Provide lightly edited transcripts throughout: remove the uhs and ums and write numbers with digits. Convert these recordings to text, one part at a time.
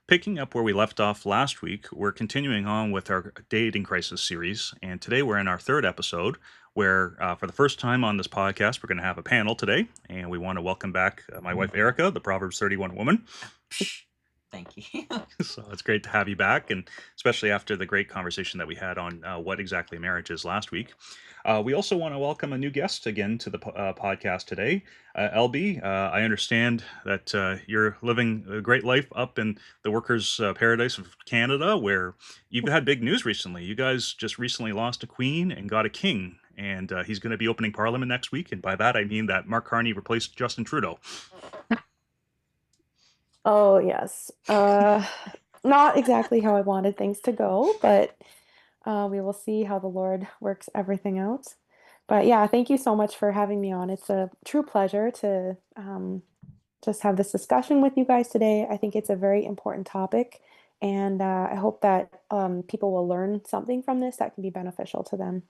Picking up where we left off last week, we're continuing on with our dating crisis series, and today we're in our third episode. Where, for the first time on this podcast, we're going to have a panel today, and we want to welcome back my wife Erica, the Proverbs 31 woman. Thank you. So it's great to have you back, and especially after the great conversation that we had on what exactly marriage is last week. We also want to welcome a new guest again to the podcast today. LB, I understand that you're living a great life up in the workers' paradise of Canada, where you've had big news recently. You guys just recently lost a queen and got a king, and he's going to be opening Parliament next week. And by that, I mean that Mark Carney replaced Justin Trudeau. Oh, yes. Not exactly how I wanted things to go, but we will see how the Lord works everything out. But yeah, thank you so much for having me on. It's a true pleasure to just have this discussion with you guys today. I think it's a very important topic, and I hope that people will learn something from this that can be beneficial to them.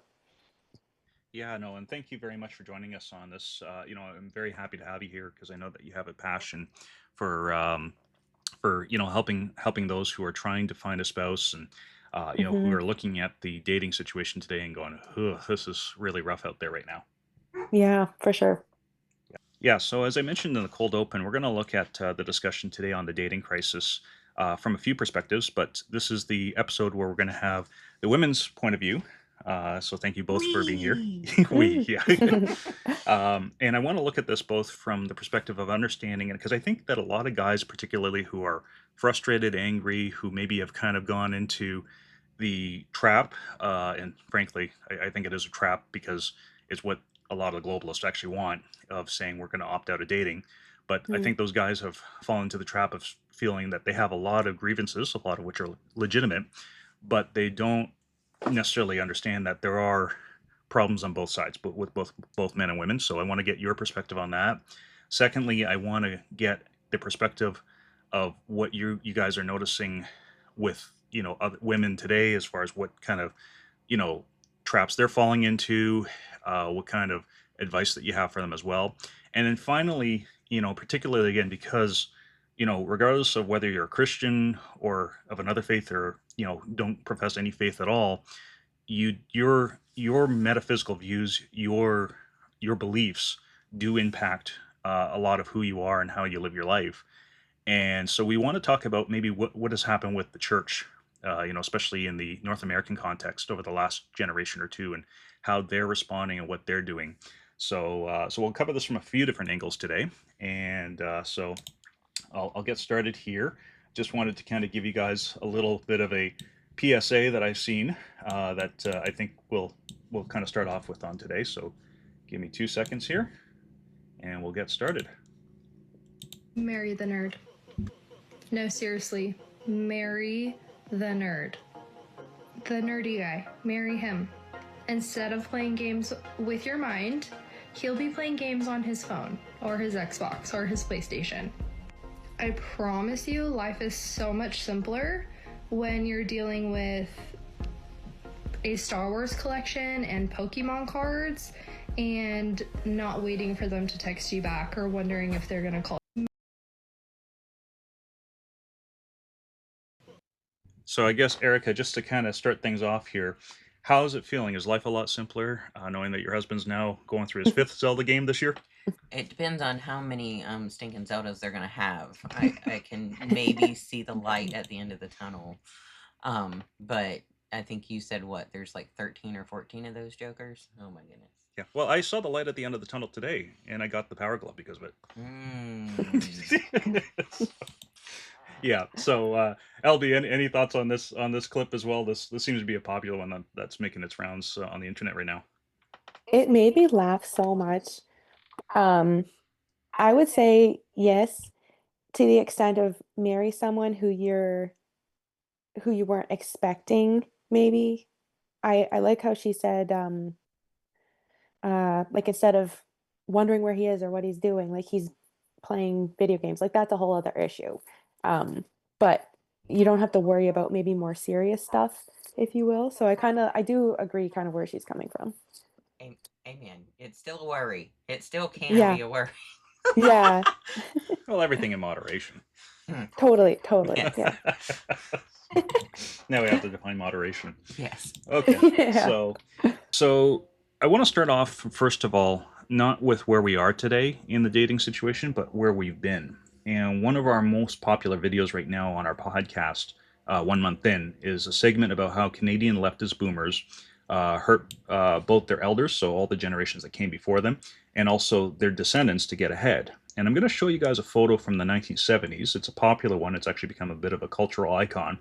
Yeah, no, and thank you very much for joining us on this. I'm very happy to have you here because I know that you have a passion for helping those who are trying to find a spouse and who Hmm. are looking at the dating situation today and going, "Ugh, this is really rough out there right now." Yeah, for sure. Yeah, so as I mentioned in the cold open, we're going to look at the discussion today on the dating crisis from a few perspectives, but this is the episode where we're going to have the women's point of view. So thank you both for being here. Wee. Yeah. And I want to look at this both from the perspective of understanding it, because I think that a lot of guys, particularly who are frustrated, angry, who maybe have kind of gone into the trap, and frankly, I think it is a trap because it's what a lot of the globalists actually want of saying we're going to opt out of dating. But I Mm, think those guys have fallen into the trap of feeling that they have a lot of grievances, a lot of which are legitimate, but they don't necessarily understand that there are problems on both sides, but with both men and women. So I want to get your perspective on that. Secondly, I want to get the perspective of what you guys are noticing with other women today, as far as what kind of you know traps they're falling into, what kind of advice that you have for them as well. And then finally, particularly again, because regardless of whether you're a Christian or of another faith, or don't profess any faith at all, your metaphysical views, your beliefs do impact a lot of who you are and how you live your life. And so we want to talk about maybe what has happened with the church, especially in the North American context over the last generation or two, and how they're responding and what they're doing. So we'll cover this from a few different angles today, and so I'll get started here. Just wanted to kind of give you guys a little bit of a PSA that I've seen that I think we'll kind of start off with on today. So give me 2 seconds here, and we'll get started. Marry the nerd. No, seriously. Marry the nerd. The nerdy guy. Marry him. Instead of playing games with your mind, he'll be playing games on his phone, or his Xbox, or his PlayStation. I promise you, life is so much simpler when you're dealing with a Star Wars collection and Pokemon cards and not waiting for them to text you back or wondering if they're gonna call. So I guess Erica, just to kind of start things off here, how is it feeling? Is life a lot simpler knowing that your husband's now going through his fifth Zelda game this year? It depends on how many stinking Zeldas they're gonna have. I can maybe see the light at the end of the tunnel. But I think you said what? There's like 13 or 14 of those Jokers. Oh my goodness. Yeah. Well, I saw the light at the end of the tunnel today, and I got the Power Glove because of it. Mm. Yeah. So, LB, any thoughts on this clip as well? This seems to be a popular one that's making its rounds on the internet right now. It made me laugh so much. Um, I would say yes, to the extent of marry someone who you weren't expecting, maybe. I like how she said, like, instead of wondering where he is or what he's doing, like, he's playing video games, like, that's a whole other issue. But you don't have to worry about maybe more serious stuff, if you will. So I do agree kind of where she's coming from. Amen. It's still a worry. It still can Yeah. be a worry. Yeah. Well, everything in moderation. Totally. Yes. Yeah. Now we have to define moderation. Yes. Okay. Yeah. So I want to start off first of all, not with where we are today in the dating situation, but where we've been. And one of our most popular videos right now on our podcast, 1 month in, is a segment about how Canadian leftist boomers hurt both their elders, so all the generations that came before them, and also their descendants to get ahead. And I'm going to show you guys a photo from the 1970s. It's a popular one. It's actually become a bit of a cultural icon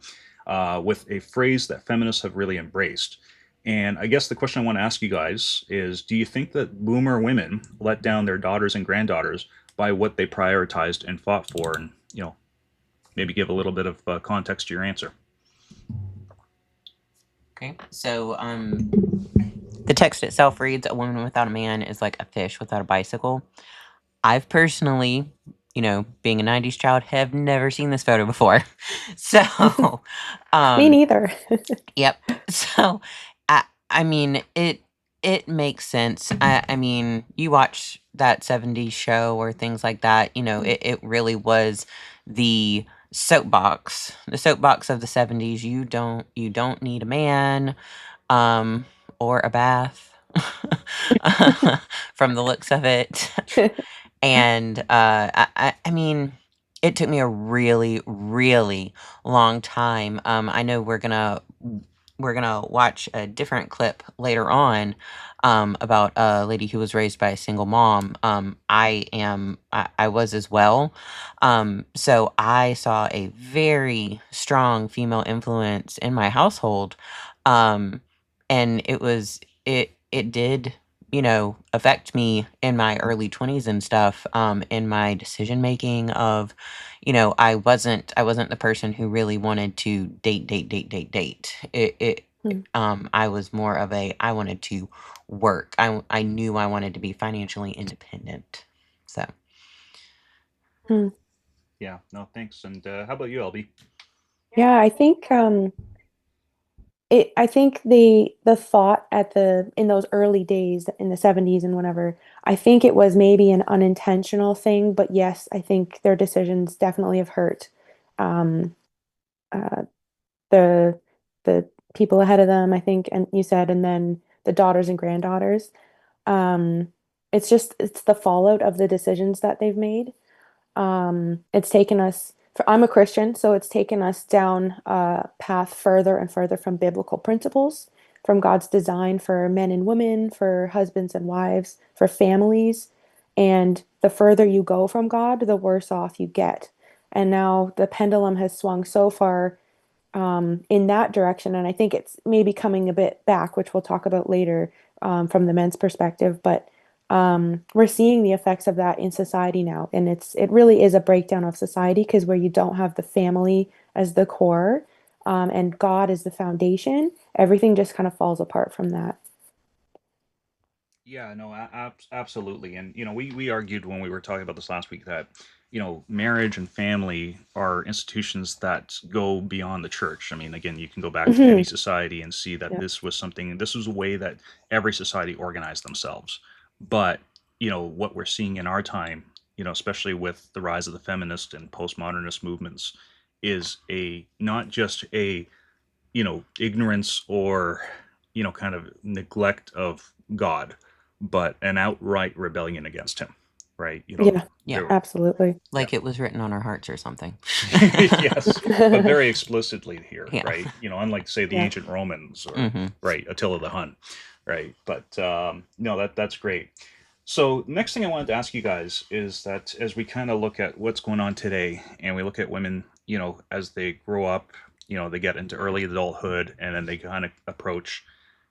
with a phrase that feminists have really embraced. And I guess the question I want to ask you guys is, do you think that boomer women let down their daughters and granddaughters by what they prioritized and fought for? And, maybe give a little bit of context to your answer. Okay. So, the text itself reads, "A woman without a man is like a fish without a bicycle." I've personally, being a 90s child, have never seen this photo before. So, Me neither. yep. So, I mean, it makes sense. I mean, you watch that 70s show or things like that, it really was the the soapbox of the 70s. You don't need a man, or a bath, from the looks of it. And I mean, it took me a really, really long time. I know we're gonna watch a different clip later on, about a lady who was raised by a single mom. I was as well. So I saw a very strong female influence in my household, um, and it did, affect me in my early 20s and stuff, in my decision making of, I wasn't the person who really wanted to date. I was more of I wanted to work. I knew I wanted to be financially independent. So, Yeah, no, thanks. And how about you, LB? Yeah, I think I think the thought in those early days in the 70s and whenever, I think it was maybe an unintentional thing, but yes, I think their decisions definitely have hurt um uh the the people ahead of them, I think, and you said, and then the daughters and granddaughters. Um it's the fallout of the decisions that they've made. It's taken us, I'm a Christian, so it's taken us down a path further and further from biblical principles, from God's design for men and women, for husbands and wives, for families. And the further you go from God, the worse off you get. And now the pendulum has swung so far in that direction. And I think it's maybe coming a bit back, which we'll talk about later, from the men's perspective. But we're seeing the effects of that in society now. And it really is a breakdown of society, because where you don't have the family as the core, and God as the foundation, everything just kind of falls apart from that. Yeah, no, absolutely. And, we argued when we were talking about this last week that, marriage and family are institutions that go beyond the church. I mean, again, you can go back to any Hmm. society and see that Yeah. this was a way that every society organized themselves. But, what we're seeing in our time, especially with the rise of the feminist and postmodernist movements, is not just a, ignorance or, kind of neglect of God, but an outright rebellion against him, right? Yeah, yeah, There, absolutely. yeah, like it was written on our hearts or something. yes, but very explicitly here, Yeah. right? Unlike say the Yeah. ancient Romans or Hmm. right Attila the Hun, right? But no, that's great. So next thing I wanted to ask you guys is that as we kind of look at what's going on today, and we look at women, as they grow up, they get into early adulthood, and then they kind of approach,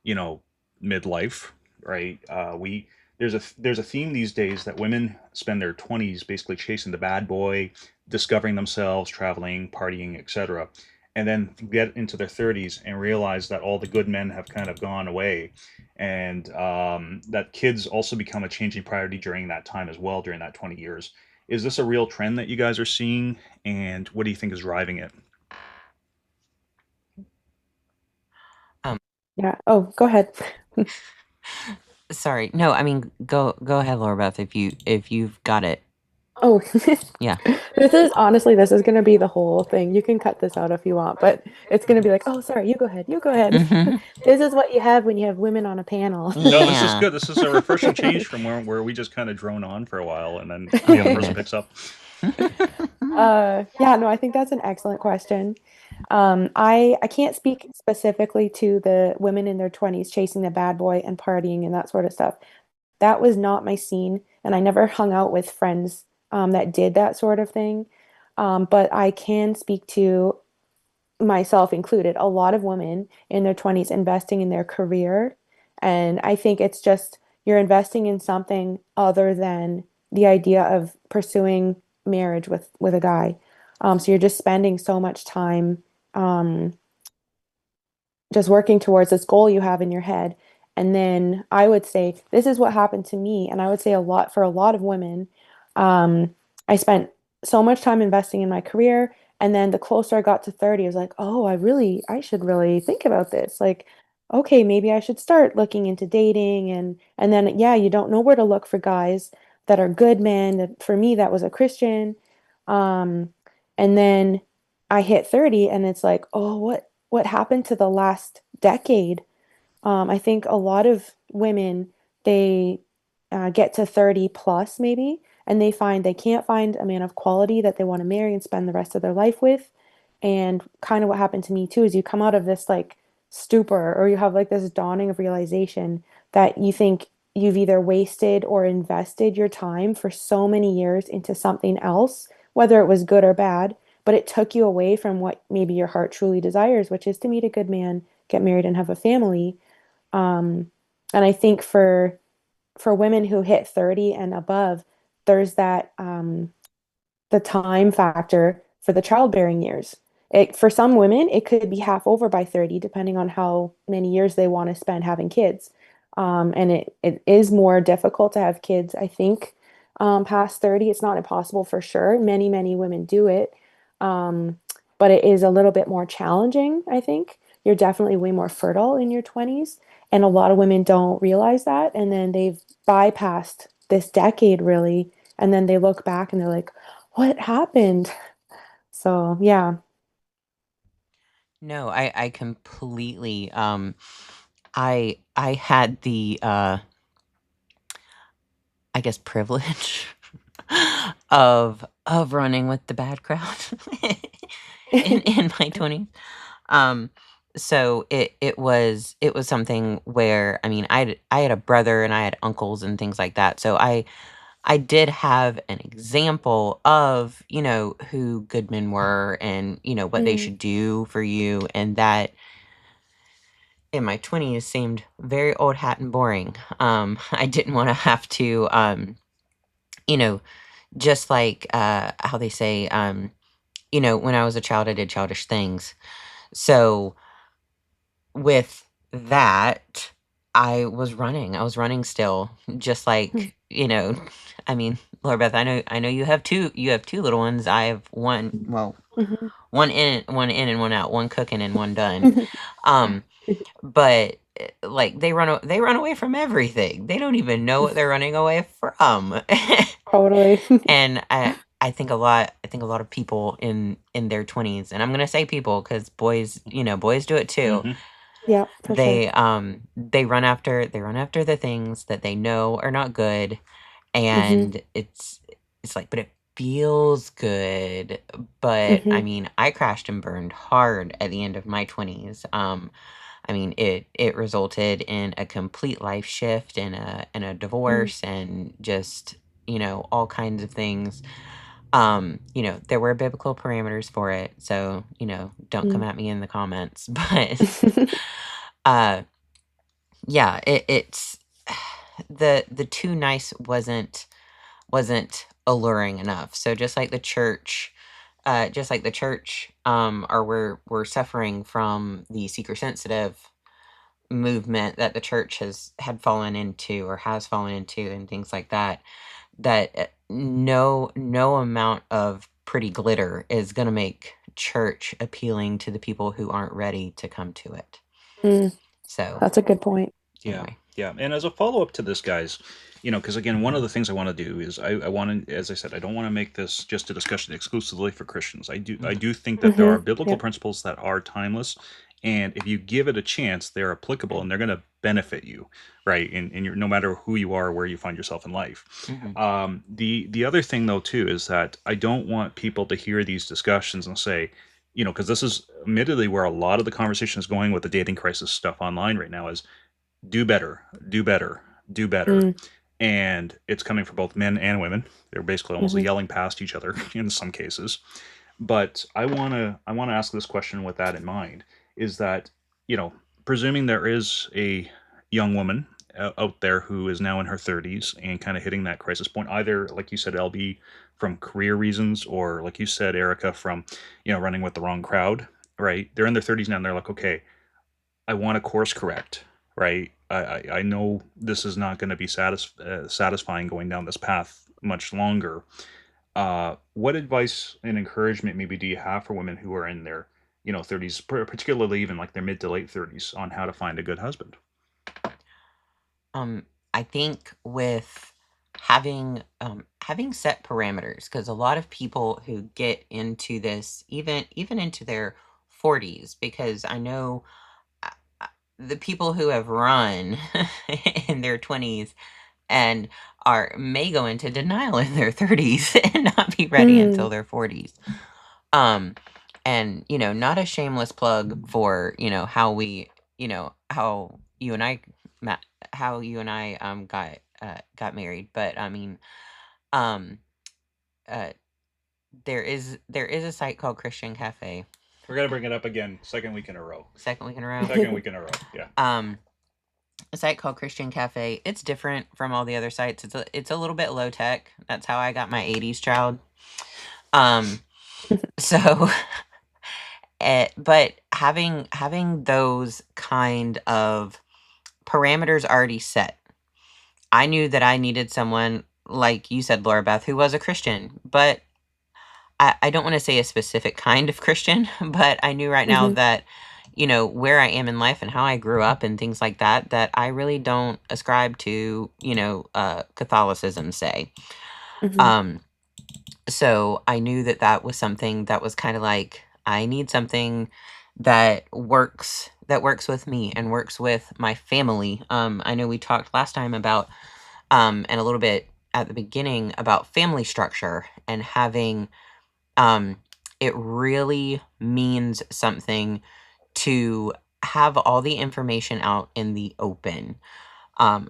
you know, midlife, right? We there's a theme these days that women spend their 20s basically chasing the bad boy, discovering themselves, traveling, partying, etc. And then get into their 30s and realize that all the good men have kind of gone away, and that kids also become a changing priority during that time as well, during that 20 years. Is this a real trend that you guys are seeing? And what do you think is driving it? Um, Yeah. Oh, go ahead. sorry. No, I mean, go ahead, Laura Beth, if you've got it. Oh, Yeah. this is going to be the whole thing. You can cut this out if you want, but it's going to be like, oh, sorry, you go ahead. You go ahead. Hmm. This is what you have when you have women on a panel. No, this is Yeah. good. This is a refreshing change from where we just kind of drone on for a while and then Oh the other my person goodness. picks up. Yeah, no, I think that's an excellent question. I can't speak specifically to the women in their 20s chasing the bad boy and partying and that sort of stuff. That was not my scene, and I never hung out with friends that did that sort of thing. But I can speak to myself included, a lot of women in their 20s investing in their career. And I think it's just you're investing in something other than the idea of pursuing marriage with a guy. So you're just spending so much time um, just working towards this goal you have in your head. And then I would say this is what happened to me, and I would say a lot for a lot of women. Um, I spent so much time investing in my career, and then the closer I got to 30, I was like, oh, I should really think about this. Like, okay, maybe I should start looking into dating, and then yeah, you don't know where to look for guys that are good men. That for me, that was a Christian. Um, and then I hit 30 and it's like, oh, what happened to the last decade? I think a lot of women, they get to 30 plus maybe, and they find they can't find a man of quality that they want to marry and spend the rest of their life with. And kind of what happened to me too is you come out of this like stupor, or you have like this dawning of realization that you think you've either wasted or invested your time for so many years into something else, whether it was good or bad, but it took you away from what maybe your heart truly desires, which is to meet a good man, get married, and have a family. Um, and I think for women who hit 30 and above, there's that the time factor for the childbearing years. For some women, it could be half over by 30, depending on how many years they want to spend having kids. And it is more difficult to have kids, I think, past 30. It's not impossible for sure. Many women do it. Um, but it is a little bit more challenging, I think. You're definitely way more fertile in your 20s. And a lot of women don't realize that. And then they've bypassed this decade, really. And then they look back and they're like, what happened? So, yeah. No, I completely I had the I guess privilege of running with the bad crowd in my 20s. Um so it was something where I mean I had a brother and I had uncles and things like that. So I did have an example of, who good men were and, what they Mm, should do for you. And that in my 20s seemed very old hat and boring. I didn't want to have to, you know, just like how they say, when I was a child, I did childish things. So with that, I was running still, just mm, like, I mean, Laura Beth, I know you have two little ones. I have one, well, mhm. one in and one out, one cooking and one done. Um, but like they run away from everything. They don't even know what they're running away from. Totally. And I think a lot of people in their 20s, and I'm going to say people cuz boys do it too. Hmm. Yeah, for sure. They run after the things that they know are not good, Hmm. and it's like, but it feels good. But I Hmm. mean, I crashed and burned hard at the end of my 20s. I mean, it resulted in a complete life shift and a Mm, divorce and just, all kinds of things. There were biblical parameters for it, so, don't come mm. at me in the comments. But uh yeah, it's the too nice wasn't alluring enough. So just like the church, or we're suffering from the seeker sensitive movement that the church had fallen into or has fallen into and things like that. That no amount of pretty glitter is going to make church appealing to the people who aren't ready to come to it. Mm, So that's a good point. Yeah, anyway. yeah. And as a follow up to this, guys, because again, one of the things I want to do is I want to, as I said, I don't want to make this just a discussion exclusively for Christians. I do think that there are biblical Yep. principles that are timeless, and if you give it a chance, they're applicable and they're going to benefit you, right? In your, no matter who you are, where you find yourself in life. Mhm. The other thing though too is that I don't want people to hear these discussions and say, because this is admittedly where a lot of the conversation is going with the dating crisis stuff online right now is do better, do better, do better. Mm, And it's coming from both men and women. They're basically almost mhm, yelling past each other in some cases. But I want to ask this question with that in mind is that, you know, presuming there is a young woman out there who is now in her 30s and kind of hitting that crisis point, either like you said, LB, from career reasons, or like you said, Erica, from running with the wrong crowd, right? They're in their 30s now and they're like, okay, I want to course correct, right? I know this is not going to be satisfying going down this path much longer. What advice and encouragement maybe do you have for women who are in their 30s, particularly even like their mid to late 30s, on how to find a good husband? Um, I think with having set parameters, because a lot of people who get into this, even into their 40s, because I know uh, the people who have run in their 20s and are may go into denial in their 30s and not be ready mm, until their 40s. Um, and not a shameless plug for how you and I ma- how you and I got married, but I mean, um, uh, there is a site called Christian Cafe. We're gonna bring it up again, second week in a row. Second week in a row. Second week in a row, yeah. A site called Christian Cafe. It's different from all the other sites. It's a little bit low tech. That's how I got my 80s child. Um, so but having those kind of parameters already set, I knew that I needed someone like you said, Laura Beth, who was a Christian, but I don't want to say a specific kind of Christian, but I knew right now mhm, that where I am in life and how I grew up and things like that, that I really don't ascribe to Catholicism, say. mhm, um so I knew that that was something that was kind of like, I need something that works with me and works with my family. I know we talked last time about and a little bit at the beginning about family structure and having um it really means something to have all the information out in the open,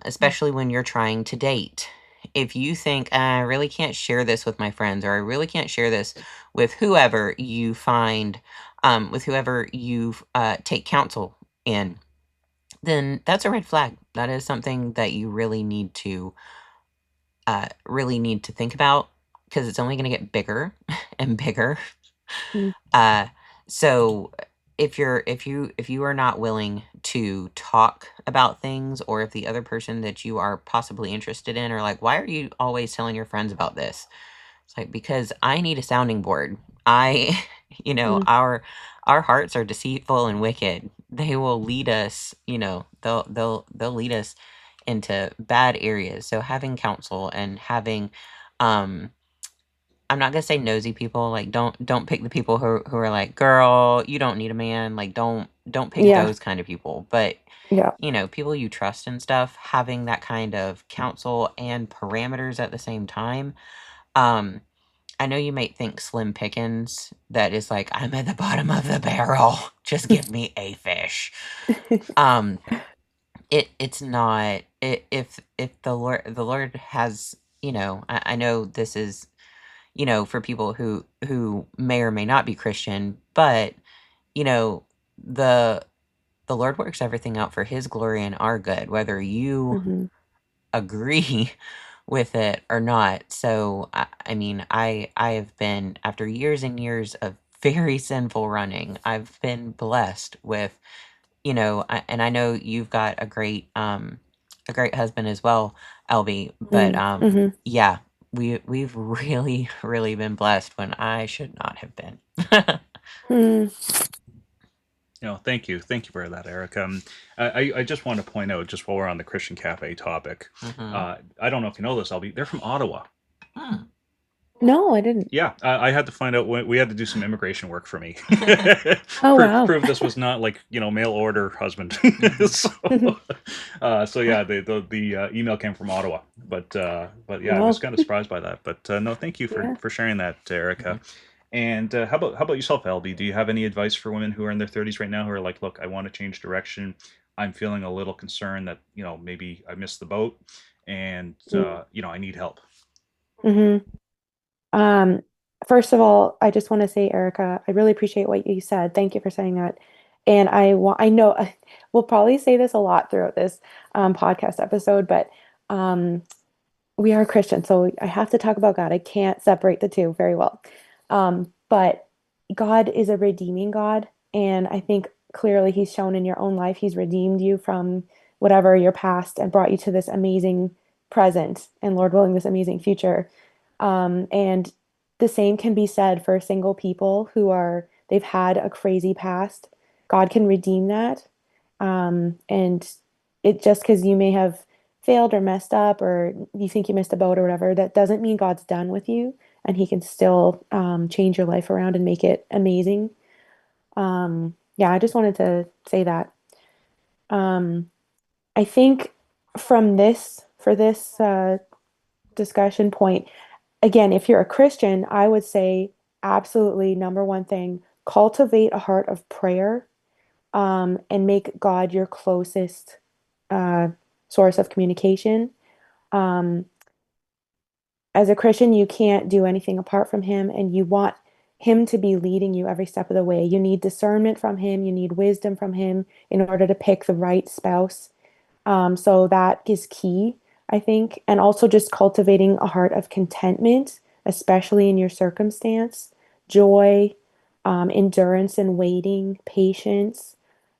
especially when you're trying to date. If you think, I really can't share this with my friends, or I really can't share this with whoever you find, with whoever you take counsel in, then that's a red flag. That is something that you really need to think about, because it's only going to get bigger and bigger. mm, Uh, so if you are not willing to talk about things, or if the other person that you are possibly interested in are like, why are you always telling your friends about this? It's like, because I need a sounding board. I, mm, our hearts are deceitful and wicked. They will lead us, they'll lead us into bad areas. So having counsel and having, um, I'm not gonna say nosy people. Like, don't pick the people who are like, girl, you don't need a man. Like, don't pick yeah, those kind of people. But yeah, people you trust and stuff, having that kind of counsel and parameters at the same time. Um, I know you might think slim pickings, that is like, I'm at the bottom of the barrel. Just give me a fish. Um, it's not. If the Lord has, I know this is, for people who may or may not be Christian, but you know, the the Lord works everything out for His glory and our good, whether you mhm, agree with it or not. So I mean, I have been, after years and years of very sinful running, I've been blessed with, and I know you've got a great husband as well, LB. But mm, mhm, yeah, we've really really been blessed when I should not have been. mm. Thank you for that, Eric. I just want to point out, just while we're on the Christian Cafe topic, Mm-hmm. I don't know if you know this, Albie. They're from Ottawa. Hmm. No, I didn't. Yeah, I had to find out. We had to do some immigration work for me. Oh, wow. Prove this was not like mail order husband. Mm-hmm. so, so yeah, the email came from Ottawa, but yeah, I was Well, kind of surprised by that. But no, thank you yeah. for sharing that, Mm-hmm. Erica. And how about yourself, LB? Do you have any advice for women who are in their 30s right now who are like, look, I want to change direction. I'm feeling a little concerned that maybe I missed the boat, and I need help. Mm-hmm. Um, First of all, I just want to say, Erica, I really appreciate what you said. Thank you for saying that. And I know we'll probably say this a lot throughout this podcast episode, but um, we are Christian, so I have to talk about God. I can't separate the two very well. But God is a redeeming God, and I think clearly He's shown in your own life, He's redeemed you from whatever your past and brought you to this amazing present, and Lord willing, this amazing future. And the same can be said for single people they've had a crazy past. God can redeem that. And it just because you may have failed or messed up or you think you missed a boat or whatever, that doesn't mean God's done with you and He can still change your life around and make it amazing. Yeah, I just wanted to say that. Um, I think for this discussion point, again, if you're a Christian, I would say absolutely number one thing, cultivate a heart of prayer, and make God your closest uh, source of communication. Um, as a Christian, you can't do anything apart from Him, and you want Him to be leading you every step of the way. You need discernment from Him, you need wisdom from Him in order to pick the right spouse. So that is key, I think. And also just cultivating a heart of contentment, especially in your circumstance, joy, endurance and waiting, patience,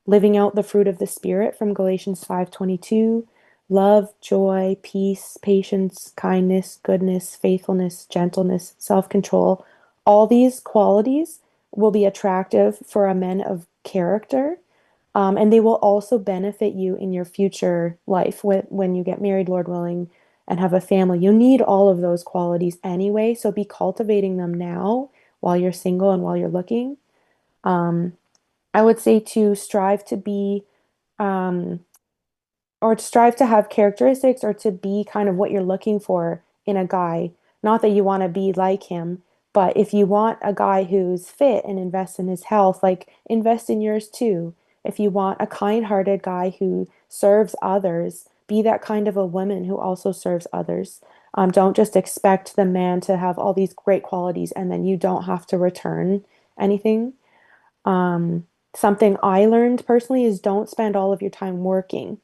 living out the fruit of the Spirit from Galatians 5:22, love, joy, peace, patience, kindness, goodness, faithfulness, gentleness, self-control. All these qualities will be attractive for a man of character, and they will also benefit you in your future life when you get married, Lord willing, and have a family. You need all of those qualities anyway, so be cultivating them now while you're single and while you're looking. Um, I would say to strive to be um, or to strive to have characteristics or to be kind of what you're looking for in a guy. Not that you want to be like him, but if you want a guy who's fit and invests in his health, like invest in yours too. If you want a kind-hearted guy who serves others, be that kind of a woman who also serves others. Don't just expect the man to have all these great qualities and then you don't have to return anything. Something I learned personally is don't spend all of your time working.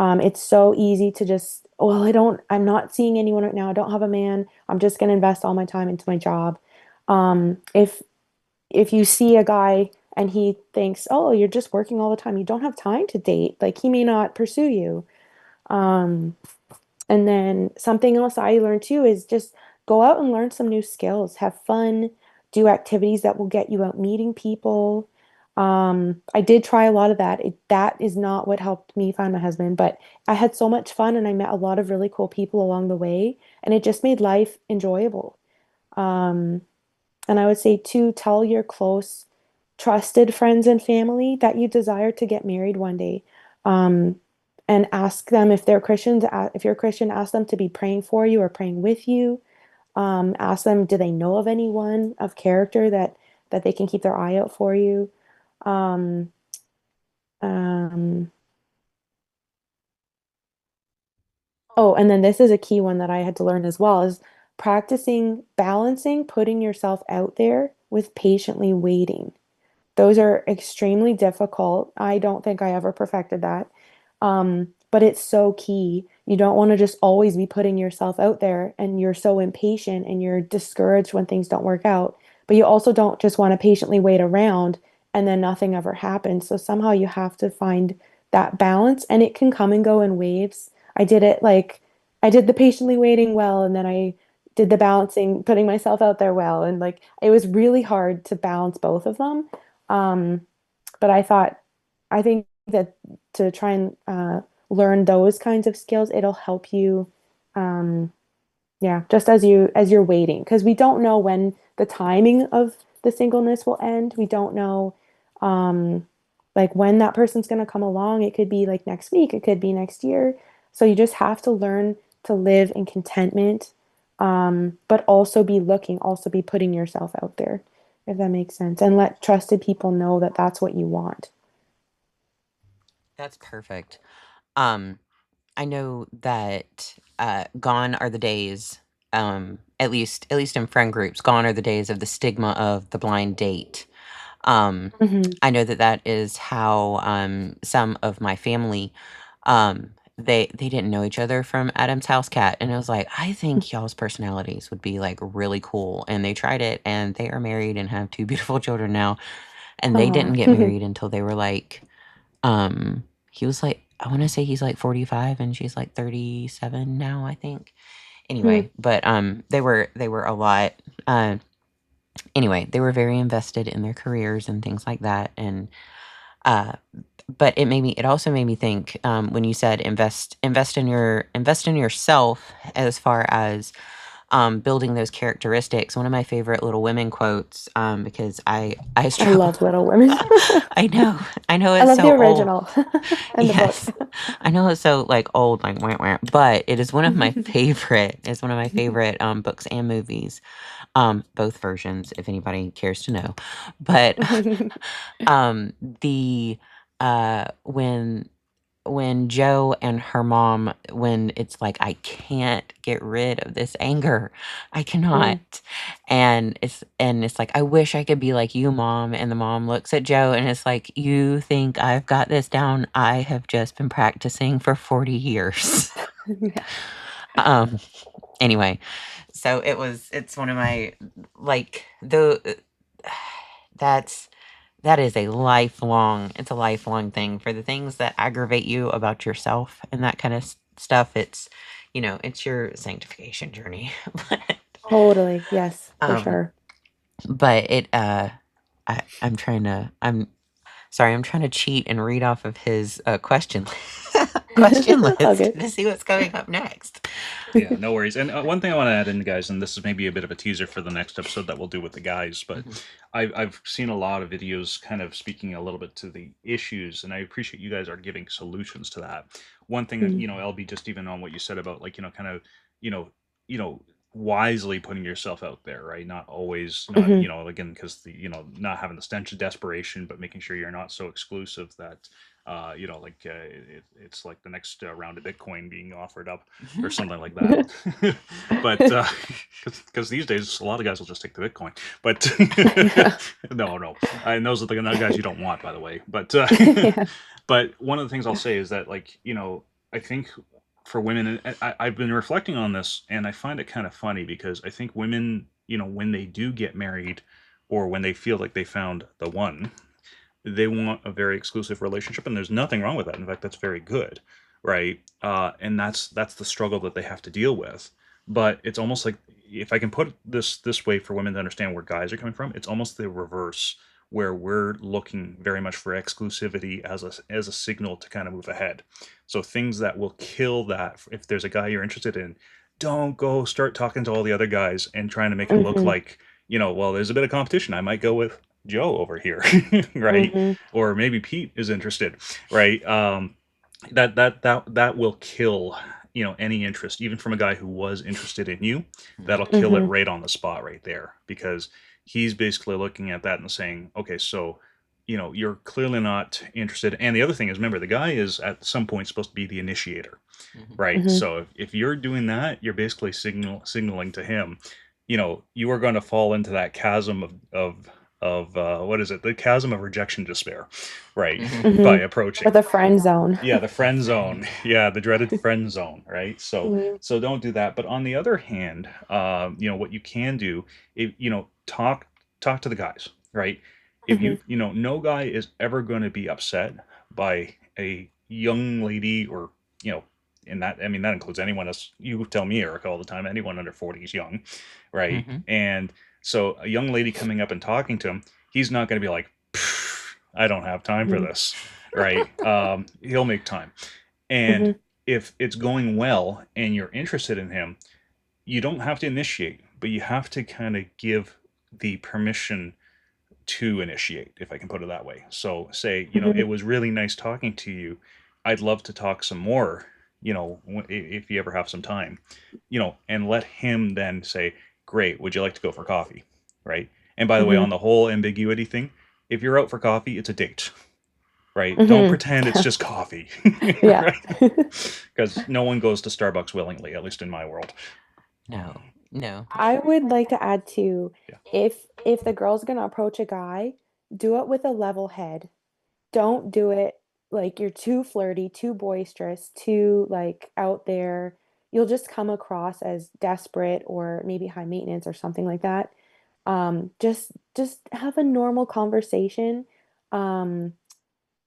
It's so easy to just, well, I'm not seeing anyone right now. I don't have a man. I'm just going to invest all my time into my job. If you see a guy and he thinks, oh, you're just working all the time, you don't have time to date, like he may not pursue you. Um, and then something else I learned too is just go out and learn some new skills, have fun, do activities that will get you out meeting people. I did try a lot of that. That is not what helped me find my husband, but I had so much fun and I met a lot of really cool people along the way, and it just made life enjoyable. Um, and I would say too, tell your close, trusted friends and family that you desire to get married one day. Um, and ask them if they're Christians, if you're a Christian, ask them to be praying for you or praying with you. Ask them, do they know of anyone of character that they can keep their eye out for you? Um, um, oh, and then this is a key one that I had to learn as well is balancing putting yourself out there with patiently waiting. Those are extremely difficult. I don't think I ever perfected that. But it's so key. You don't want to just always be putting yourself out there and you're so impatient and you're discouraged when things don't work out. But you also don't just want to patiently wait around and then nothing ever happens. So somehow you have to find that balance and it can come and go in waves. I did the patiently waiting well and then I did the balancing, putting myself out there well. And like it was really hard to balance both of them. Um, But I think that to try and learn those kinds of skills, it'll help you, um, yeah, just as you're waiting, because we don't know when the timing of the singleness will end. We don't know, um, like when that person's going to come along. It could be like next week, it could be next year. So you just have to learn to live in contentment, but also be looking, also be putting yourself out there, if that makes sense, and let trusted people know that that's what you want. That's perfect. Um, I know that gone are the days. At least in friend groups, gone are the days of the stigma of the blind date. Um, Hmm. I know that that is how some of my family they didn't know each other from Adam's House Cat, and it was like, I think y'all's personalities would be like really cool, and they tried it, and they are married and have two beautiful children now, and they didn't Aw. get married until they were like he was like, I want to say he's like 45 and she's like 37 now, I think. Hmm. Anyway, but they were a lot uh anyway, they were very invested in their careers and things like that. And uh but it also made me think, when you said invest in yourself, as far as building those characteristics. One of my favorite Little Women quotes, because I I struggle. love Little Women. I know I it's love the so old. original and the book. Yes. I know it's so like old, like wah, wah, but it is one of my favorite. It's one of my favorite books and movies. Both versions, if anybody cares to know. But the when Joe and her mom, when it's like, I can't get rid of this anger. I cannot. Mm. And it's like, I wish I could be like you, mom. And the mom looks at Joe and it's like, you think I've got this down? I have just been practicing for 40 years. Yeah. um anyway, so it's one of my, like, the that's that is it's a lifelong thing. For the things that aggravate you about yourself and that kind of stuff, it's your sanctification journey. but Totally. Yes, for um sure. but it I'm trying to I'm sorry, I'm trying to cheat and read off of his question question All list good. to see what's coming up next. Yeah, no worries. And one thing I want to add in, guys, and this is maybe a bit of a teaser for the next episode that we'll do with the guys, but Mhm. I've seen a lot of videos kind of speaking a little bit to the issues, and I appreciate you guys are giving solutions to that. One thing that, Mm. LB, just even on what you said about, like, kind of, you know, you know, wisely putting yourself out there, right? Not always, not, Mhm. again, because not having the stench of desperation, but making sure you're not so exclusive that, it's like the next round of Bitcoin being offered up or something like that. But because these days a lot of guys will just take the Bitcoin. But Yeah. no, no, and those are the guys you don't want, by the way. But Yeah. but one of the things I'll say is that, like, I think for women, and I've been reflecting on this, and I find it kind of funny because I think women, when they do get married or when they feel like they found the one, they want a very exclusive relationship, and there's nothing wrong with that. In fact, that's very good, right? And that's the struggle that they have to deal with. But it's almost like, if I can put it this way for women to understand where guys are coming from, it's almost the reverse, where we're looking very much for exclusivity as a signal to kind of move ahead. So things that will kill that, if there's a guy you're interested in, don't go start talking to all the other guys and trying to make it look Mhm. like, well, there's a bit of competition. I might go with Joe over here, right? Mhm. Or maybe Pete is interested, right? That will kill, any interest, even from a guy who was interested in you. That'll kill it Mhm. right on the spot right there, because he's basically looking at that and saying, okay, so you're clearly not interested. And the other thing is, remember, the guy is at some point supposed to be the initiator, Mhm. right? Mhm. So if you're doing that, you're basically signaling to him, you are going to fall into that chasm of what is it? The chasm of rejection, despair, right? Mhm. By Mhm. Or approaching. the friend zone. Yeah, the The friend zone. friend. Yeah, the dreaded friend zone, right? So Mhm. so don't do that. But on the other hand, what you can do, if talk to the guys, right? If Mhm. no guy is ever going to be upset by a young lady, or and that, I mean, that includes anyone, as you tell me, Eric, all the time, anyone under 40 is young, right? Mhm. And so a young lady coming up and talking to him, he's not going to be like, I don't have time for Mhm. this, right? He'll make time. And Mhm. if it's going well and you're interested in him, you don't have to initiate, but you have to kind of give the permission to initiate, if I can put it that way. So say, it Mhm. was really nice talking to you. I'd love to talk some more, if you ever have some time, and let him then say, great, would you like to go for coffee? Right. And by the way, on Mhm. the whole ambiguity thing, if you're out for coffee, it's a date, right? Don't Mhm. pretend it's just coffee, Yeah. right? Because no one goes to Starbucks willingly, at least in my world. No, no. I would like to add too, Yeah. if the girl's gonna approach a guy, do it with a level head. Don't do it like you're too flirty, too boisterous, too like out there. You'll just come across as desperate or maybe high maintenance or something like that. Just have a normal conversation. Um,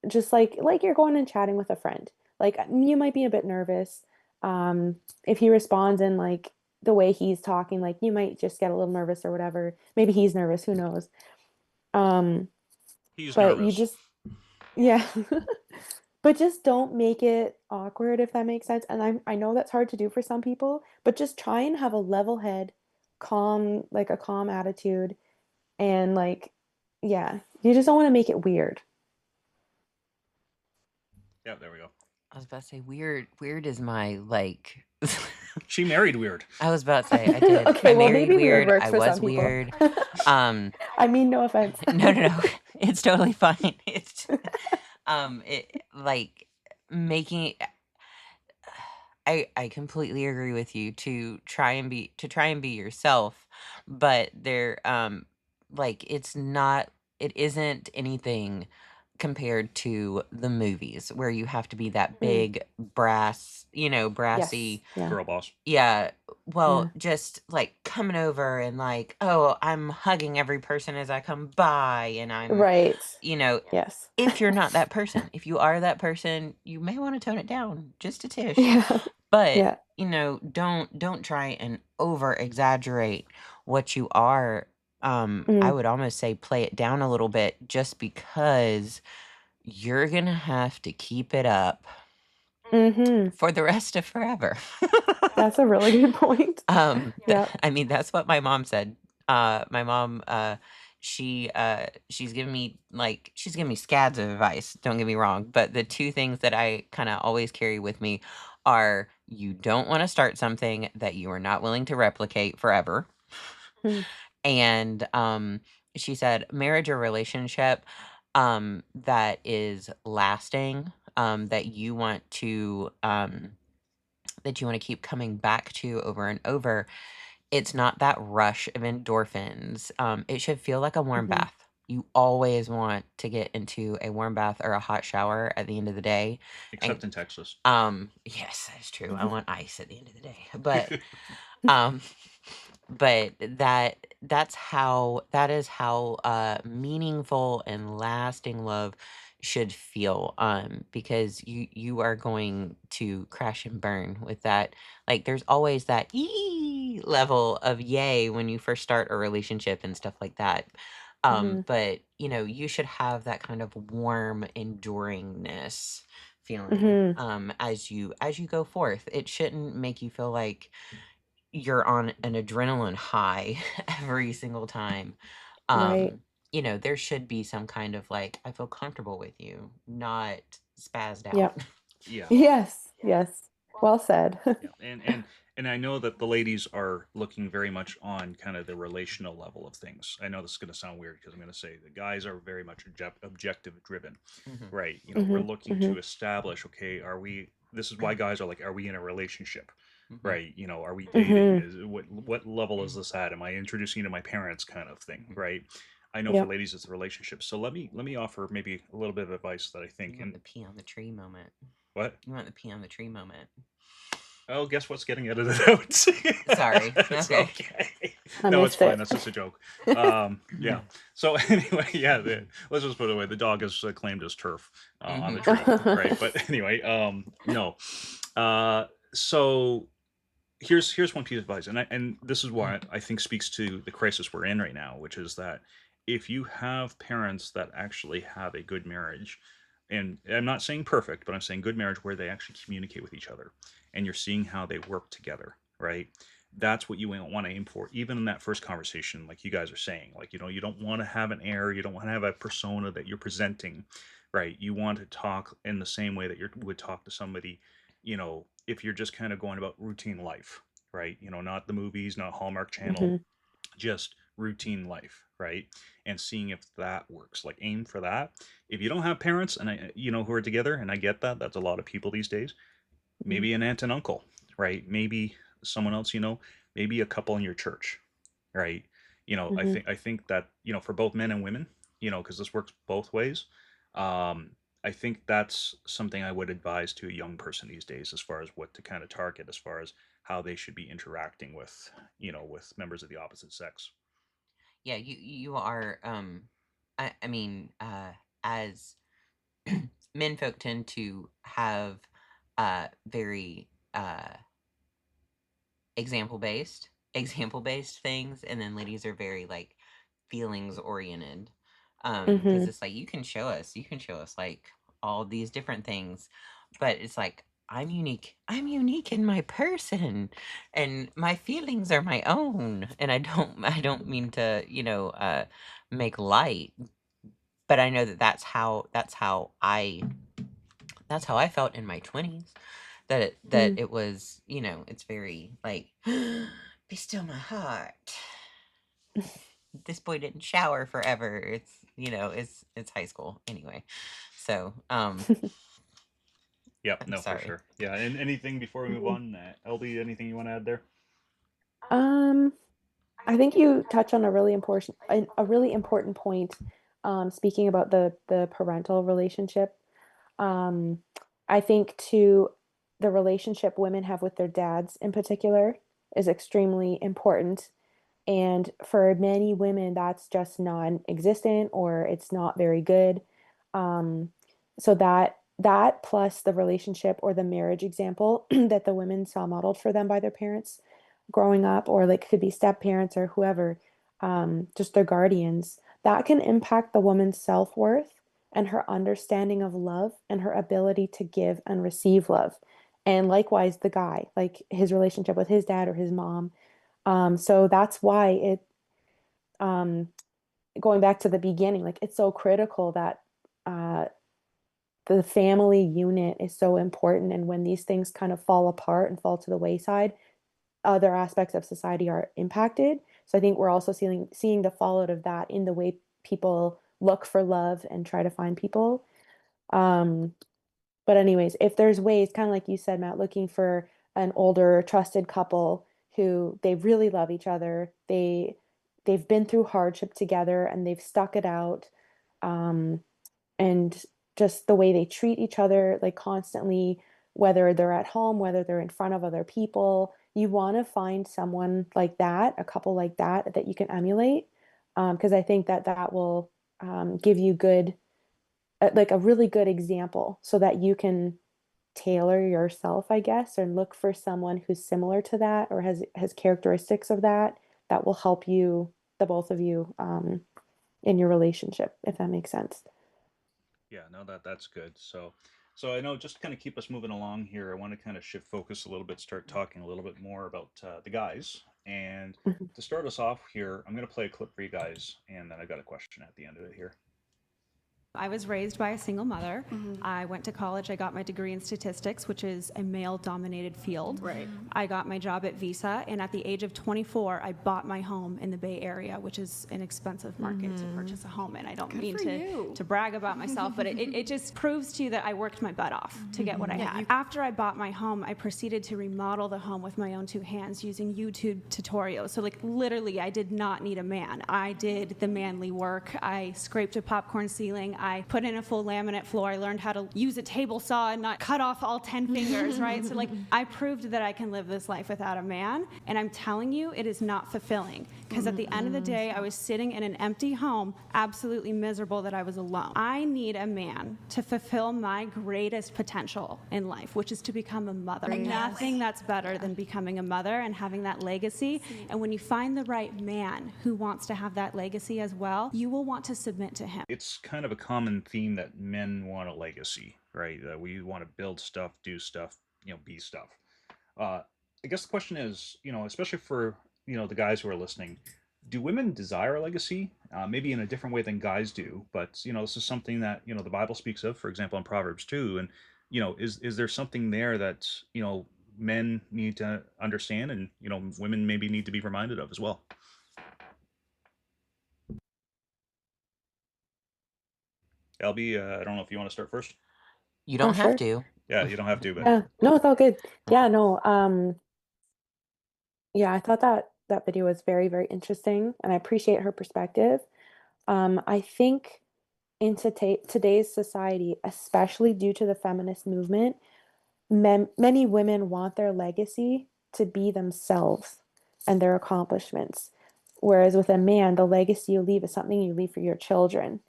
just like you're going and chatting with a friend. Like you might be a bit nervous. If he responds in like the way he's talking, like you might just get a little nervous or whatever. Maybe he's nervous, who knows? Um, He's but you nervous. just yeah. But just don't make it awkward if that makes sense. And I know that's hard to do for some people, but just try and have a level head, calm, like a calm attitude and like yeah, you just don't want to make it weird. Yeah, there we go. I was about to say weird. Weird is my like. She married weird. I was about to say I did. I Okay, well married maybe weird weird. works I for was some people. weird. Um, I mean no offense. no, no, no. It's totally fine. It's it like making. I completely agree with you to try and be yourself, but like it isn't anything compared to the movies where you have to be that Mm, big brass, yes. brassy. Yeah. Girl boss. Yeah, well, Yeah. just like coming over and like, oh, I'm hugging every person as I come by, and I'm, Right. you know, Yes. if you're not that person, if you are that person, you may want to tone it down just a tish. Yeah. But, Yeah. don't try and over exaggerate what you are. I Mm, would almost say play it down a little bit just because you're gonna have to keep it up mhm. for the rest of forever. That's a really good point. Yep. I mean, that's what my mom said. My mom, she's given me scads of advice. Don't get me wrong, but the two things that I kind of always carry with me are you don't want to start something that you are not willing to replicate forever, Mm, and she said marriage or relationship that is lasting, that you want to keep coming back to over and over. It's not that rush of endorphins. It should feel like a warm mhm. bath. You always want to get into a warm bath or a hot shower at the end of the day. And Except in Texas. yes, that's true. I want ice at the end of the day. Um but that is how meaningful and lasting love should feel, because you are going to crash and burn with that. Like there's always that level of yay when you first start a relationship and stuff like that, Mhm. but you should have that kind of warm enduringness feeling, Mhm. as you go forth. It shouldn't make you feel like you're on an adrenaline high every single time. Right. There should be some kind of like, I feel comfortable with you, not spazzed out. Yep. Yeah. Yes. Yes. Well said. Yeah, and I know that the ladies are looking very much on kind of the relational level of things. I know this is going to sound weird because I'm going to say the guys are very much objective driven, Hmm. right? We're Mhm. looking Mhm. to establish, okay, are we? This is why guys are like, are we in a relationship? Hmm. Right? Are we dating? Mhm. Is what level is this at? Am I introducing you to my parents, kind of thing, Hmm. right? I know for Yep. ladies it's a relationship. So let me offer maybe a little bit of advice that I You think. want And the pee on the tree moment. what? You want the pee on the tree moment. Oh, guess what's getting edited out? Sorry. It's Okay. okay. I No, it's missed fine. it. That's just a joke. Yeah. So anyway, yeah. Let's just put it away. The dog is claimed as turf on the Hmm. tree, right? But anyway, no. So here's one piece of advice, and this is why I think speaks to the crisis we're in right now, which is that if you have parents that actually have a good marriage, and I'm not saying perfect, but I'm saying good marriage where they actually communicate with each other and you're seeing how they work together, right? That's what you want to aim for, even in that first conversation, like you guys are saying. Like, you don't want to have an air, you don't want to have a persona that you're presenting, right? You want to talk in the same way that you would talk to somebody, if you're just kind of going about routine life, right? Not the movies, not Hallmark Channel, Hmm. just routine life, right? And seeing if that works. Like aim for that. If you don't have parents and who are together, and I get that, that's a lot of people these days. Hmm. Maybe an aunt and uncle, right? Maybe someone else, maybe a couple in your church, right? I Hmm. think that for both men and women, because this works both ways. Um, I think that's something I would advise to a young person these days, as far as what to kind of target, as far as how they should be interacting with members of the opposite sex. Yeah, you are. I mean, as menfolk tend to have very example based things, and then ladies are very like feelings oriented. Because Hmm. it's like you can show us like all these different things, but it's like I'm unique in my person, and my feelings are my own, and I don't mean to make light, but I know that that's how I felt in my 20s, that Hmm. it was, it's very like be still my heart. This boy didn't shower forever. It's high school anyway. So, Yep, I'm no, for sorry. sure. Yeah, and anything before we move on, LB, anything you want to add there? Um, I think you touch on a really important point. Speaking about the parental relationship, um, I think too, the relationship women have with their dads in particular is extremely important. And for many women, that's just non-existent or it's not very good. Um, so that plus the relationship or the marriage example that the women saw modeled for them by their parents growing up, or like could be step parents or whoever, just their guardians, that can impact the woman's self-worth and her understanding of love and her ability to give and receive love. And likewise, the guy, like his relationship with his dad or his mom. So that's why um, going back to the beginning, like it's so critical that uh, the family unit is so important. And when these things kind of fall apart and fall to the wayside, other aspects of society are impacted. So I think we're also seeing the fallout of that in the way people look for love and try to find people. Um, but anyways, if there's ways, kind of like you said, Matt, looking for an older trusted couple who they really love each other, they've been through hardship together and they've stuck it out. Um, and just the way they treat each other, like constantly, whether they're at home, whether they're in front of other people, you want to find someone like that, a couple like that, that you can emulate. Because I think that that will give you like a really good example so that you can tailor yourself, I guess, and look for someone who's similar to that or has characteristics of that that will help you, the both of you, in your relationship, if that makes sense. Yeah, no, that's good. So I know, just to kind of keep us moving along here, I want to kind of shift focus a little bit, start talking a little bit more about the guys. And Mhm. to start us off here, I'm going to play a clip for you guys, and then I got a question at the end of it here. I was raised by a single mother. I went to college. I got my degree in statistics, which is a male-dominated field. Right. I got my job at Visa, and at the age of 24, I bought my home in the Bay Area, which is an expensive market to purchase a home in. I don't mean to brag about myself, but it just proves to you that I worked my butt off to get what I had. After I bought my home, I proceeded to remodel the home with my own two hands using YouTube tutorials. So like literally, I did not need a man. I did the manly work. I scraped a popcorn ceiling. I put in a full laminate floor. I learned how to use a table saw and not cut off all 10 fingers, right? So like I proved that I can live this life without a man. And I'm telling you, it is not fulfilling. Because at the end of the day, I was sitting in an empty home, absolutely miserable that I was alone. I need a man to fulfill my greatest potential in life, which is to become a mother. Nothing that's better than becoming a mother and having that legacy. And when you find the right man who wants to have that legacy as well, you will want to submit to him. It's kind of a common theme that men want a legacy, right? We want to build stuff, do stuff, be stuff. Uh, I guess the question is, especially for the guys who are listening, do women desire a legacy? Maybe in a different way than guys do, but this is something that the Bible speaks of, for example, in Proverbs 2. And is there something there that men need to understand, and women maybe need to be reminded of as well? LB, I don't know if you want to start first. You don't have sure. to. Yeah, you don't have to, but Yeah, no, it's all good. Yeah, no, yeah, I thought that video was very, very interesting, and I appreciate her perspective. I think in today's society, especially due to the feminist movement, many women want their legacy to be themselves and their accomplishments. Whereas with a man, the legacy you leave is something you leave for your children.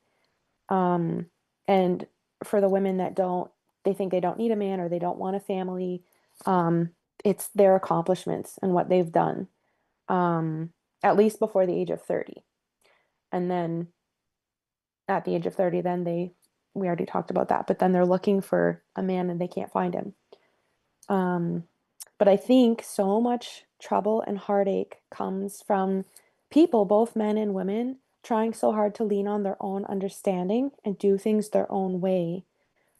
And for the women that they think they don't need a man or they don't want a family, it's their accomplishments and what they've done, at least before the age of 30. And then at the age of 30, then we already talked about that, but then they're looking for a man and they can't find him. But I think so much trouble and heartache comes from people, both men and women, trying so hard to lean on their own understanding and do things their own way.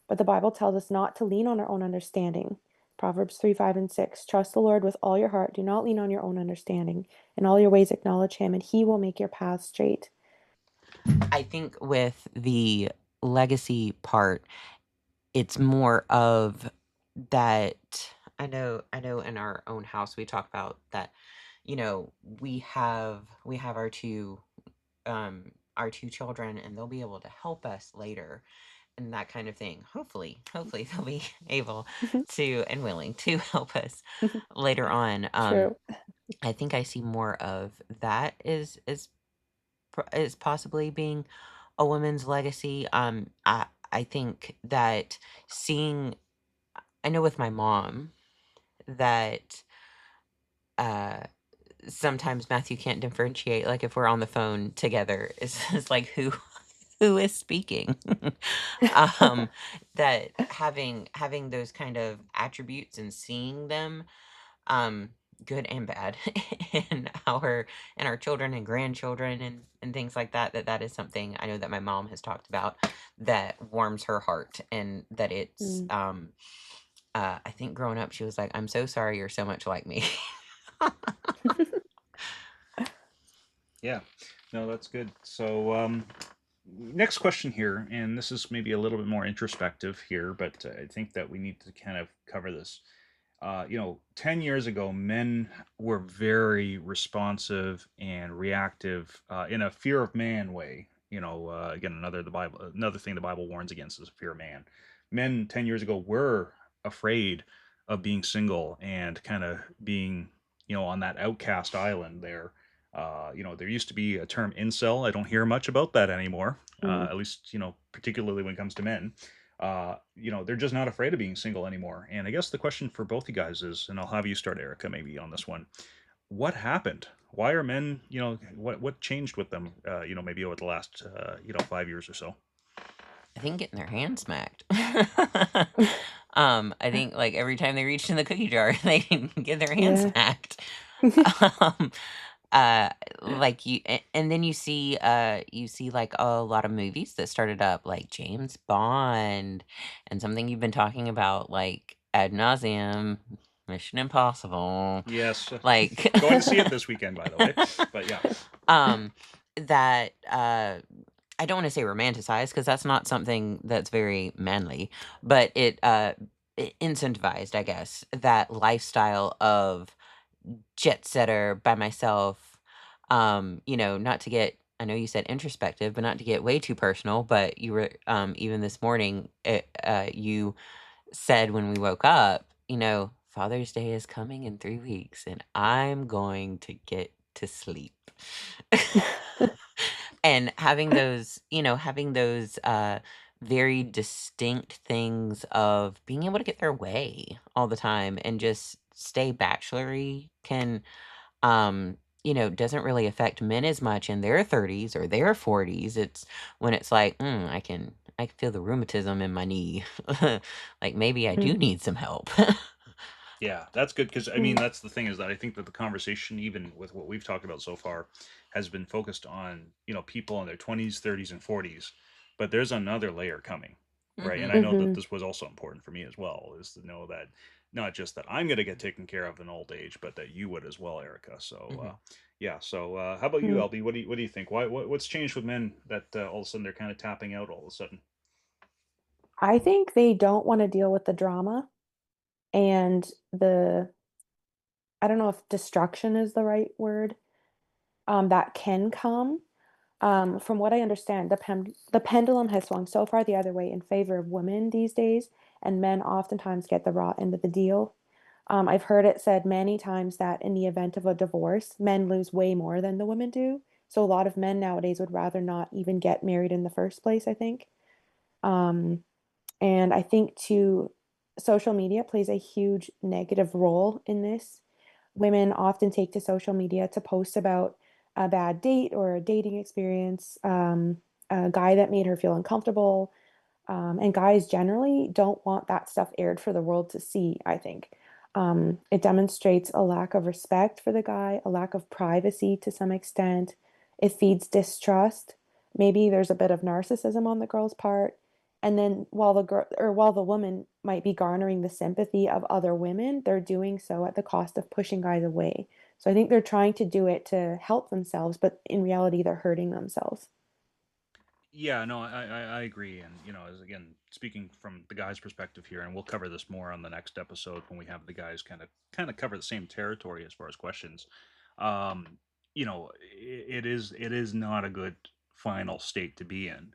But the Bible tells us not to lean on our own understanding. Proverbs 3, 5, and 6. Trust the Lord with all your heart. Do not lean on your own understanding. In all your ways acknowledge him, and he will make your path straight. I think with the legacy part, it's more of that. I know in our own house we talk about that, we have our two children, and they'll be able to help us later and that kind of thing. Hopefully they'll be able to and willing to help us later on. True. I think I see more of that is possibly being a woman's legacy. I think that seeing, I know with my mom that sometimes Matthew can't differentiate, like if we're on the phone together, it's like who is speaking. That having those kind of attributes and seeing them, good and bad, in our children and grandchildren and things like that is something I know that my mom has talked about that warms her heart, and that it's I think growing up she was like, I'm so sorry you're so much like me. yeah, no, that's good. So next question here, and this is maybe a little bit more introspective here, but I think that we need to kind of cover this. 10 years ago, men were very responsive and reactive in a fear of man way. Again, another thing the Bible warns against is fear of man. Men 10 years ago were afraid of being single and kind of being, on that outcast island there. There used to be a term incel. I don't hear much about that anymore, at least, particularly when it comes to men. They're just not afraid of being single anymore. And I guess the question for both you guys is, and I'll have you start, Erica, maybe on this one. What happened? Why are men, what changed with them, maybe over the last, 5 years or so? I think getting their hands smacked. I think like every time they reached in the cookie jar, they get their hands Yeah. smacked. um, like and then you see like a lot of movies that started up, like James Bond, and something you've been talking about like ad nauseum, Mission Impossible. Yes. Like Going to see it this weekend, by the way. But yeah. That I don't want to say romanticized, because that's not something that's very manly, but it incentivized, I guess, that lifestyle of jet setter by myself. Not to get I know you said introspective, but not to get way too personal, but you were, even this morning, you said when we woke up, Father's Day is coming in 3 weeks and I'm going to get to sleep. And having those very distinct things of being able to get their way all the time and just stay bachelory doesn't really affect men as much in their 30s or their 40s. It's when it's like, I can feel the rheumatism in my knee. Like maybe I do Mm, need some help. Yeah, that's good because I mean mm, that's the thing is that I think that the conversation, even with what we've talked about so far, has been focused on people in their 20s, 30s, and 40s, but there's another layer coming, right? And I Hmm. know that mhm, this was also important for me as well, is to know that not just that I'm going to get taken care of in old age, but that you would as well, Erica. So Hmm. yeah. So how about you, mm. LB? What do you think? What's changed with men that all of a sudden they're kind of tapping out all of a sudden? I think they don't want to deal with the drama and the, I don't know if destruction is the right word, that can come. From what I understand, the pendulum has swung so far the other way in favor of women these days, and men oftentimes get the raw end of the deal. I've heard it said many times that in the event of a divorce, men lose way more than the women do. So a lot of men nowadays would rather not even get married in the first place, I think. Um, and I think too, social media plays a huge negative role in this. Women often take to social media to post about a bad date or a dating experience, a guy that made her feel uncomfortable. And guys generally don't want that stuff aired for the world to see, I think. It demonstrates a lack of respect for the guy, a lack of privacy to some extent. It feeds distrust. Maybe there's a bit of narcissism on the girl's part. And then while the woman might be garnering the sympathy of other women, they're doing so at the cost of pushing guys away. So I think they're trying to do it to help themselves, but in reality, they're hurting themselves. Yeah, no, I agree, and as again speaking from the guy's perspective here, and we'll cover this more on the next episode when we have the guys kind of cover the same territory as far as questions. Um, it is not a good final state to be in.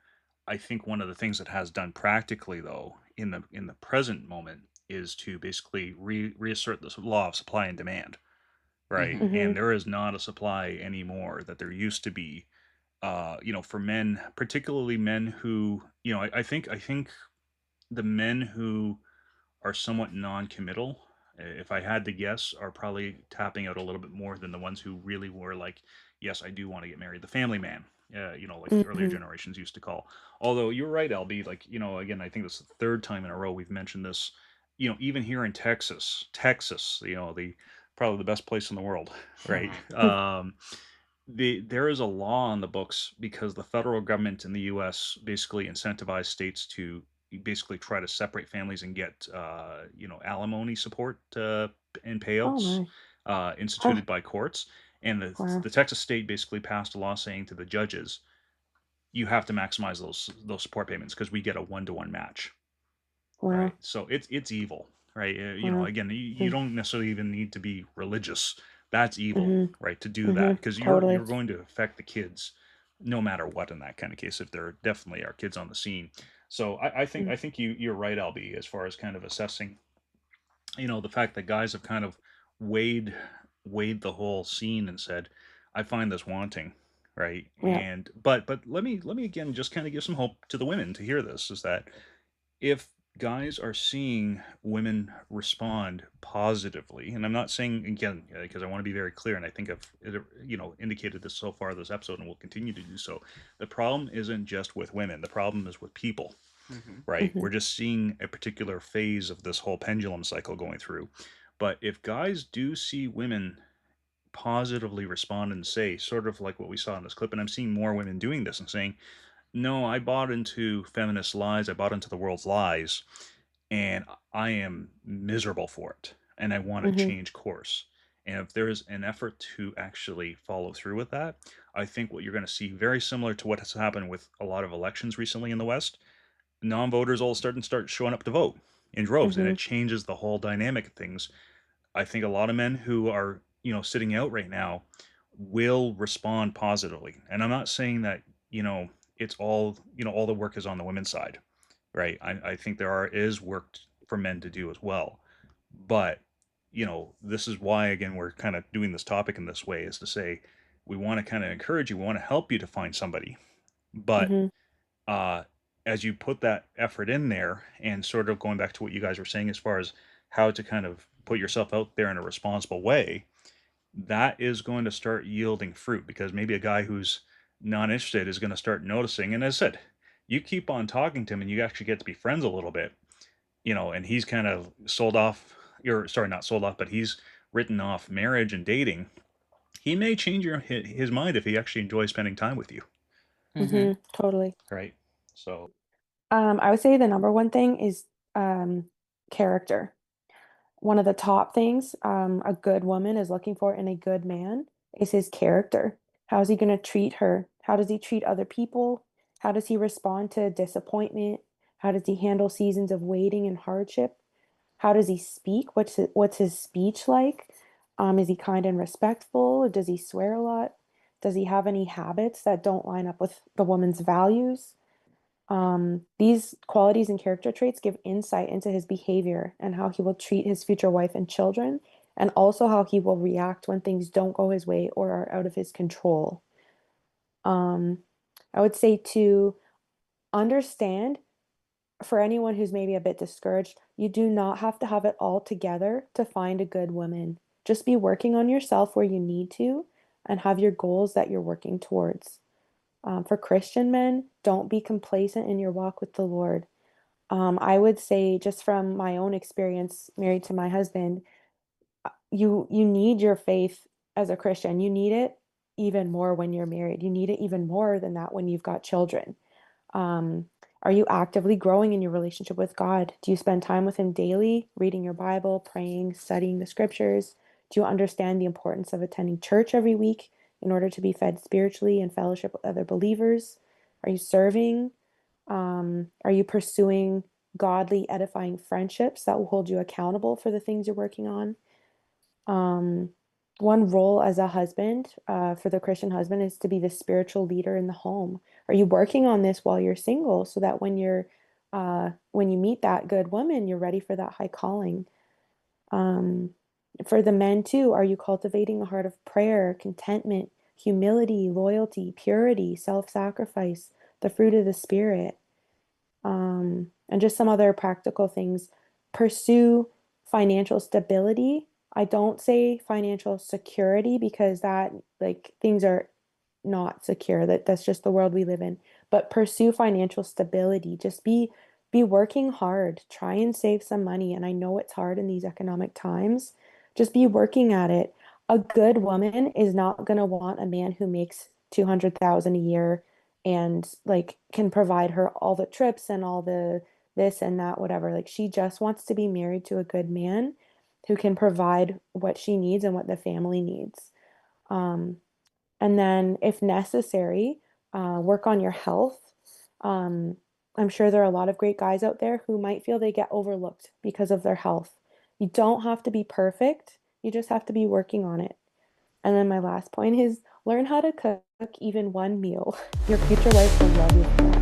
I think one of the things that has done practically though in the present moment is to basically reassert this law of supply and demand, right? Hmm. And Hmm. there is not a supply anymore that there used to be for men, particularly men who, I think the men who are somewhat non-committal, if I had to guess, are probably tapping out a little bit more than the ones who really were like, yes, I do want to get married. The family man, like earlier Hmm. generations used to call. Although you're right, LB, like, again, I think this is the third time in a row we've mentioned this, even here in Texas, the probably the best place in the world, right? There is a law on the books because the federal government in the U.S. basically incentivized states to basically try to separate families and get alimony support and Oh payouts my. Huh. instituted by courts. And Wow. the Texas state basically passed a law saying to the judges, you have to maximize those support payments because we get a 1-to-1 match. Wow. Right. So it's evil, right? Wow. Again, you Mm, don't necessarily even need to be religious. That's evil, mhm, right? To do that mhm, because you're totally. going to affect the kids, no matter what. In that kind of case, if there definitely are kids on the scene, so I think Mm, I think you're right, LB, as far as kind of assessing, the fact that guys have kind of weighed weighed the whole scene and said, I find this wanting, right? yeah. But let me again just kind of give some hope to the women to hear this is that if guys are seeing women respond positively, and I'm not saying again because I want to be very clear, and I think I've indicated this so far this episode, and will continue to do so. The problem isn't just with women; the problem is with people, Hmm. right? We're Mhm, just seeing a particular phase of this whole pendulum cycle going through. But if guys do see women positively respond and say, sort of like what we saw in this clip, and I'm seeing more women doing this and saying, no, I bought into feminist lies. I bought into the world's lies, and I am miserable for it. And I want to mhm, change course. And if there is an effort to actually follow through with that, I think what you're going to see very similar to what has happened with a lot of elections recently in the West, non-voters all start showing up to vote in droves, and it mhm, changes the whole dynamic of things. I think a lot of men who are sitting out right now, will respond positively. And I'm not saying that, you know, it's all, you know, all the work is on the women's side, right? I think is work for men to do as well. But, you know, this is why, again, we're kind of doing this topic in this way, is to say, we want to kind of encourage you, we want to help you to find somebody. But Mm-hmm. uh, as you put that effort in there, and sort of going back to what you guys were saying as far as how to kind of put yourself out there in a responsible way, that is going to start yielding fruit, because maybe a guy who's not interested is going to start noticing. And as I said, you keep on talking to him and you actually get to be friends a little bit, you know, and he's kind of sold off, or sorry, not sold off, but he's written off marriage and dating. He may change his mind if he actually enjoys spending time with you, Mm-hmm. Mm-hmm. Totally. right? So, I would say the number one thing is um, character. One of the top things a good woman is looking for in a good man is his character. How is he going to treat her? How does he treat other people? How does he respond to disappointment? How does he handle seasons of waiting and hardship? How does he speak? What's his speech like? Is he kind and respectful? Does he swear a lot? Does he have any habits that don't line up with the woman's values? These qualities and character traits give insight into his behavior and how he will treat his future wife and children, and also how he will react when things don't go his way or are out of his control. Um, I would say to understand, for anyone who's maybe a bit discouraged, you do not have to have it all together to find a good woman. Just be working on yourself where you need to and have your goals that you're working towards. For Christian men, don't be complacent in your walk with the Lord. I would say, just from my own experience, married to my husband, you need your faith as a Christian. You need it even more when you're married. You need it even more than that when you've got children. Um, are you actively growing in your relationship with God? Do you spend time with Him daily, reading your Bible, praying, studying the scriptures? Do you understand the importance of attending church every week in order to be fed spiritually and fellowship with other believers? Are you serving? Are you pursuing godly, edifying friendships that will hold you accountable for the things you're working on? Um, One role as a husband, for the Christian husband, is to be the spiritual leader in the home. Are you working on this while you're single so that when you meet that good woman, you're ready for that high calling? Um, for the men too, are you cultivating a heart of prayer, contentment, humility, loyalty, purity, self-sacrifice, the fruit of the Spirit? And just some other practical things. Pursue financial stability. I don't say financial security because that, like, things are not secure. That's just the world we live in. But pursue financial stability. Just be working hard. Try and save some money. And I know it's hard in these economic times. Just be working at it. A good woman is not going to want a man who makes 200,000 a year and like can provide her all the trips and all the this and that, whatever. Like, she just wants to be married to a good man who can provide what she needs and what the family needs. Um, and then, if necessary, work on your health. Um, I'm sure there are a lot of great guys out there who might feel they get overlooked because of their health. You don't have to be perfect, you just have to be working on it. And then my last point is learn how to cook even one meal. Your future wife will love you for that.